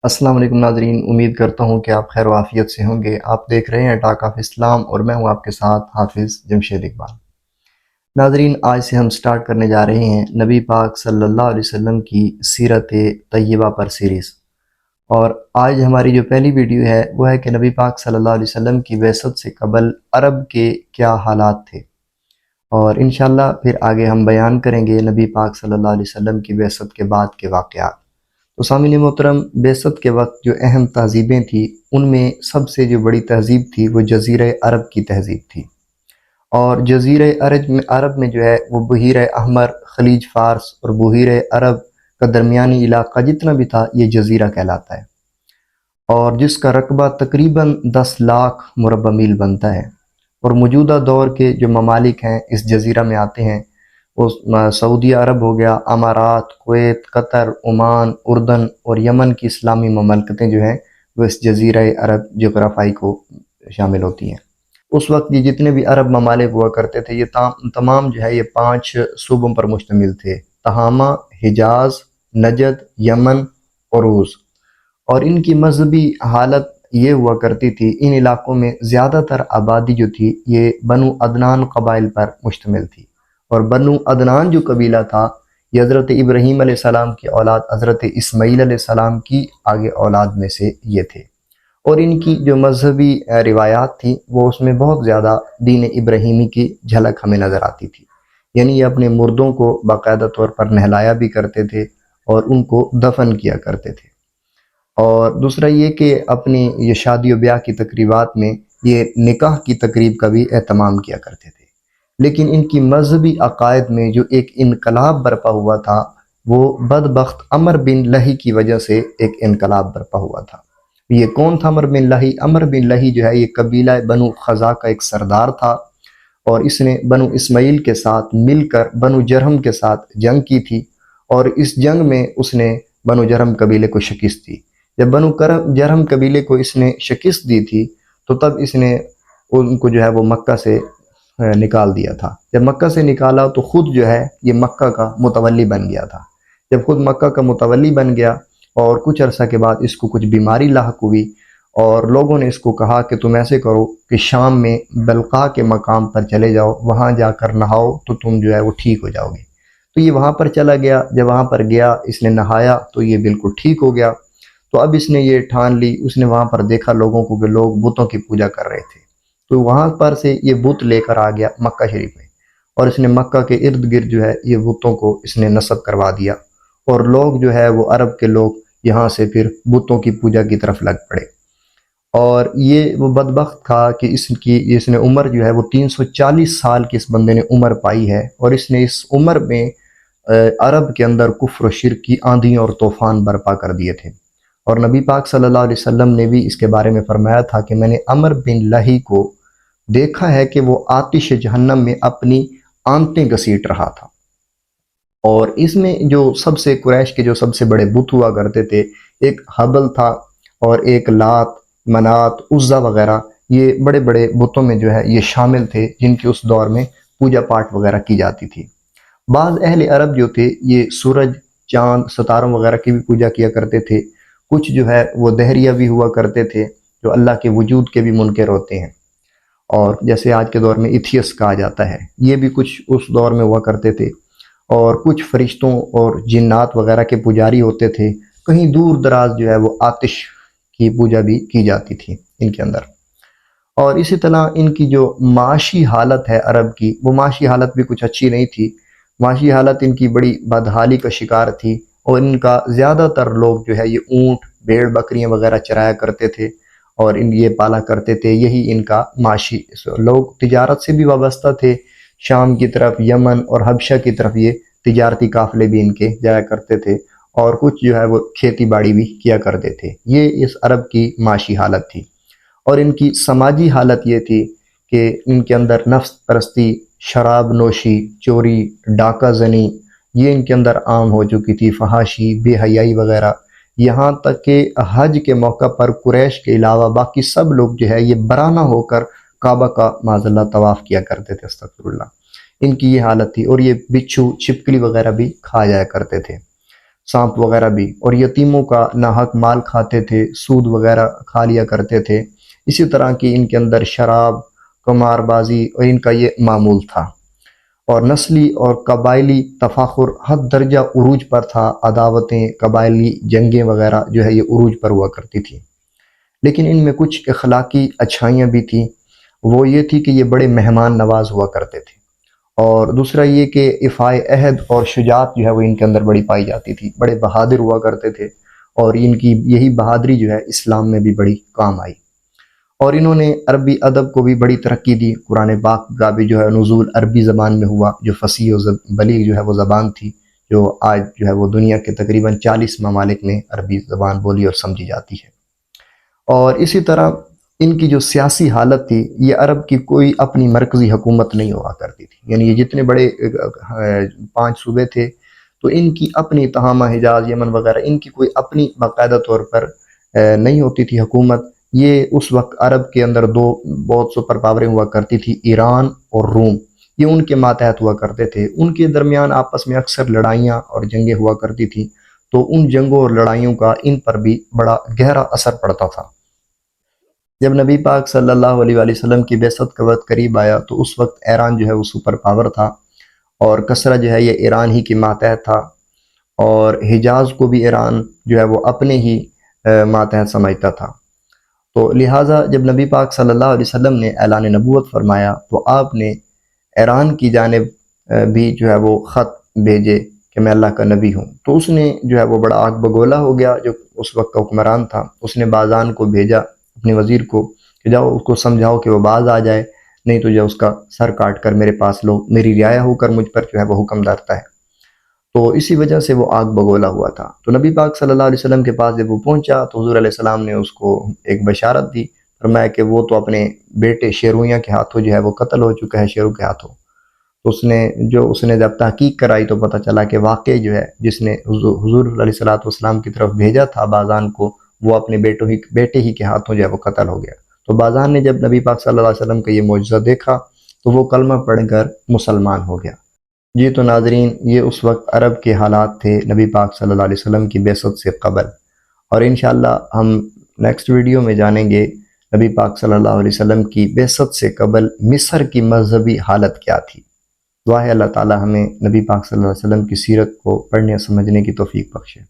अस्सलाम वालेकुम नाज़रीन, उम्मीद करता हूँ कि आप खैर व आफ़ियत से होंगे। आप देख रहे हैं टॉक ऑफ इस्लाम और मैं हूँ आपके साथ हाफिज़ जमशेद इकबाल। नाज़रीन, आज से हम स्टार्ट करने जा रहे हैं नबी पाक सल्लल्लाहु अलैहि वसल्लम की सीरत तय्यबा पर सीरीज़। और आज हमारी जो पहली वीडियो है वो है कि नबी पाक सल्लल्लाहु अलैहि वसल्लम की बिअसत से कबल अरब के क्या हालात थे, और इंशाअल्लाह फिर आगे हम बयान करेंगे नबी पाक सल्लल्लाहु अलैहि वसल्लम की बिअसत के बाद के वाक़यात। तो सामिन मोहतरम, बेसत के वक्त जो अहम तहज़ीबें थी उनमें सबसे जो बड़ी तहज़ीब थी वो जज़ीरा अरब की तहज़ीब थी। और जज़ीरा अरब में जो है वो बहीर अहमर, खलीज फ़ारस और बहीर अरब का दरमियानी इलाक़ा जितना भी था ये जज़ीरा कहलाता है, और जिसका रकबा तकरीबन 10 लाख मुरब्बा मील बनता है। और मौजूदा दौर के जो ममालिक हैं इस जज़ीरा में आते हैं वो सऊदी अरब हो गया, अमारात, कुवैत, कतर, ओमान, उर्दन और यमन की इस्लामी ममलकतें जो हैं वो इस जज़ीरा अरब जोग्राफ़ाई को शामिल होती हैं। उस वक्त ये जितने भी अरब ममालिक हुआ करते थे ये तमाम जो है ये 5 सूबों पर मुश्तमिल थे: तहामा, हिजाज, नजद, यमन और रूस। और इनकी मजहबी हालत ये हुआ करती थी, इन इलाक़ों में ज़्यादातर आबादी जो थी ये बनु अदनान कबाइल पर मुश्तमिल थी। और बनु अदनान जो कबीला था ये हज़रत इब्राहीम अलैहिस्सलाम की औलाद हज़रत इस्माईल अलैहिस्सलाम की आगे औलाद में से ये थे। और इनकी जो मजहबी रिवायात थी वो उसमें बहुत ज़्यादा दीन इब्राहीमी की झलक हमें नज़र आती थी। यानी ये अपने मुर्दों को बाकायदा तौर पर नहलाया भी करते थे और उनको दफन किया करते थे। और दूसरा ये कि अपनी ये शादी व ब्याह की तकरीबात में ये निकाह की तकरीब का भी एहतमाम किया करते थे। लेकिन इनकी मजहबी अकायद में जो एक इनकलाब बरपा हुआ था वो बदबख्त अमर बिन लही की वजह से एक इनकलाब बरपा हुआ था। ये कौन था अमर बिन लही? अमर बिन लही जो है ये कबीला बनु खज़ा का एक सरदार था, और इसने बनु इस्माइल के साथ मिलकर बनु जरहम के साथ जंग की थी। और इस जंग में उसने बनु जरहम कबीले को शिकस्त दी। जब बनु जरहम कबीले को इसने शिकस्त दी थी तो तब इसने उनको जो है वो मक्का से निकाल दिया था। जब मक्का से निकाला तो ख़ुद जो है ये मक्का का मुतवल्ली बन गया था। जब खुद मक्का का मुतवल्ली बन गया और कुछ अरसा के बाद इसको कुछ बीमारी लाहक हुई, और लोगों ने इसको कहा कि तुम ऐसे करो कि शाम में बलका के मकाम पर चले जाओ, वहाँ जाकर नहाओ तो तुम जो है वो ठीक हो जाओगे। तो ये वहाँ पर चला गया। जब वहाँ पर गया इसने नहाया तो ये बिल्कुल ठीक हो गया। तो अब इसने ये ठान ली, उसने वहाँ पर देखा लोगों को कि लोग बुतों की पूजा कर रहे थे, तो वहाँ पर से ये बुत लेकर आ गया मक्का शरीफ में, और इसने मक्का के इर्द गिर्द जो है ये बुतों को इसने नस्ब करवा दिया। और लोग जो है वो अरब के लोग यहाँ से फिर बुतों की पूजा की तरफ लग पड़े। और ये वो बदबख्त था कि इसने उम्र जो है वो 340 साल की इस बंदे ने उम्र पाई है, और इसने इस उम्र में अरब के अंदर कुफ्र और शिर्क की आंधी और तूफ़ान बर्पा कर दिए थे। और नबी पाक सल्लल्लाहु अलैहि वसल्लम ने भी इसके बारे में फरमाया था कि मैंने अमर बिन लही को देखा है कि वो आतिश जहन्नम में अपनी आंतें घसीट रहा था। और इसमें जो सबसे कुरैश के जो सबसे बड़े बुत हुआ करते थे, एक हबल था और एक लात, मनात, उज़्ज़ा वगैरह, ये बड़े बड़े बुतों में जो है ये शामिल थे जिनकी उस दौर में पूजा पाठ वगैरह की जाती थी। बाज़ अहले अरब जो थे ये सूरज, चाँद, सितारों वगैरह की भी पूजा किया करते थे। कुछ जो है वो दहरिया भी हुआ करते थे जो अल्लाह के वजूद के भी मुनकर होते हैं, और जैसे आज के दौर में एथियस्ट कहा जाता है, ये भी कुछ उस दौर में हुआ करते थे। और कुछ फरिश्तों और जिन्नात वगैरह के पुजारी होते थे। कहीं दूर दराज जो है वो आतिश की पूजा भी की जाती थी इनके अंदर। और इसी तरह इनकी जो माशी हालत है अरब की, वो माशी हालत भी कुछ अच्छी नहीं थी। माशी हालत इनकी बड़ी बदहाली का शिकार थी, और इनका ज़्यादातर लोग जो है ये ऊँट, भेड़, बकरियाँ वगैरह चराया करते थे और ये पाला करते थे। यही इनका माशी, लोग तिजारत से भी वाबस्ता थे। शाम की तरफ, यमन और हबशा की तरफ ये तिजारती काफ़िले भी इनके जाया करते थे, और कुछ जो है वो खेती बाड़ी भी किया करते थे। ये इस अरब की माशी हालत थी। और इनकी समाजी हालत ये थी कि इनके अंदर नफ्स परस्ती, शराब नोशी, चोरी, डाका जनी, ये इनके अंदर आम हो चुकी थी, फहाशी, बेहयाई वगैरह। यहाँ तक कि हज के मौका पर कुरैश के अलावा बाकी सब लोग जो है ये बराना होकर काबा का माज़अल्लाह तवाफ़ किया करते थे। अस्तगफिरुल्लाह। इनकी ये हालत थी। और ये बिच्छू, छिपकली वगैरह भी खा जाया करते थे। सांप वगैरह भी, और यतीमों का नाहक माल खाते थे, सूद वगैरह खा लिया करते थे। इसी तरह की इनके अंदर शराब, कुमारबाजी और इनका ये मामूल था। और नस्ली और कबायली तफाखुर हद दर्जा उरूज पर था। अदावतें, कबायली जंगें वगैरह जो है ये उरूज पर हुआ करती थी। लेकिन इनमें कुछ अखलाकी अच्छाइयाँ भी थी। वो ये थी कि ये बड़े मेहमान नवाज हुआ करते थे। और दूसरा ये कि इफ़ाए अहद और शुजात जो है वो इनके अंदर बड़ी पाई जाती थी, बड़े बहादुर हुआ करते थे। और इनकी यही बहादुरी जो है इस्लाम में भी बड़ी काम आई। और इन्होंने अरबी अदब को भी बड़ी तरक्की दी। कुरान पाक का भी जो है नुज़ूल अरबी ज़बान में हुआ, जो फ़सीह और बलीग जो है वो ज़बान थी, जो आज जो है वो दुनिया के तकरीबन 40 ममालिक में अरबी ज़बान बोली और समझी जाती है। और इसी तरह इनकी जो सियासी हालत थी, ये अरब की कोई अपनी मरकज़ी हुकूमत नहीं हुआ करती थी। यानी ये जितने बड़े 5 सूबे थे, तो इनकी अपनी तहामा, हिजाज, यमन वगैरह, इनकी कोई अपनी बाकायदा तौर पर नहीं होती थी हुकूमत। ये उस वक्त अरब के अंदर दो बहुत सुपर पावरें हुआ करती थी, ईरान और रूम। ये उनके मातहत हुआ करते थे। उनके दरमियान आपस में अक्सर लड़ाइयाँ और जंगें हुआ करती थी। तो उन जंगों और लड़ाइयों का इन पर भी बड़ा गहरा असर पड़ता था। जब नबी पाक सल्लल्लाहु अलैहि वसल्लम की बेसत का वक्त करीब आया, तो उस वक्त ईरान जो है वो सुपर पावर था, और कसरा जो है ये ईरान ही की मातहत था। और हिजाज को भी ईरान जो है वो अपने ही मातहत समझता था। तो लिहाजा जब नबी पाक सल्लल्लाहु अलैहि वसल्लम ने ऐलान नबूवत फरमाया, तो आपने ईरान की जानिब भी जो है वो ख़त भेजे कि मैं अल्लाह का नबी हूँ। तो उसने जो है वो बड़ा आग बगोला हो गया, जो उस वक्त का हुक्मरान था। उसने बाज़ान को भेजा, अपने वज़ीर को, कि जाओ उसको समझाओ कि वो बाज आ जाए, नहीं तो जो उसका सर काट कर मेरे पास लो, मेरी रियाया होकर मुझ पर जो है वो हुक्म धरता है। तो इसी वजह से वो आग बगोला हुआ था। तो नबी पाक सल्लल्लाहु अलैहि वसल्लम के पास जब वो पहुंचा, तो हुज़ूर अलैहि सलाम ने उसको एक बशारत दी, फरमाया कि वो तो अपने बेटे शेरूयाँ के हाथों जो है वो कत्ल हो चुका है, शेरू के हाथों। तो उसने जब तहकीक कराई, तो पता चला कि वाकई जो है जिसने हुज़ूर अलैहिस्सलातु वस्सलाम की तरफ भेजा था बाज़ान को, वो अपने बेटे ही के हाथों जो है वो कत्ल हो गया। तो बाज़ान ने जब नबी पाक सल्लल्लाहु अलैहि वसल्लम का ये मौजज़ा देखा, तो वो कलमा पढ़कर मुसलमान हो गया। जी तो नाज़रीन, ये उस वक्त अरब के हालात थे नबी पाक सल्लल्लाहु अलैहि वसल्लम की बेसत से क़बल। और इंशाअल्लाह हम नेक्स्ट वीडियो में जानेंगे नबी पाक सल्लल्लाहु अलैहि वसल्लम की बेसत से क़बल मिस्र की मज़हबी हालत क्या थी। दुआ है अल्लाह ताला हमें नबी पाक सल्लल्लाहु अलैहि वसल्लम की सीरत को पढ़ने समझने की तौफ़ीक बख्शे।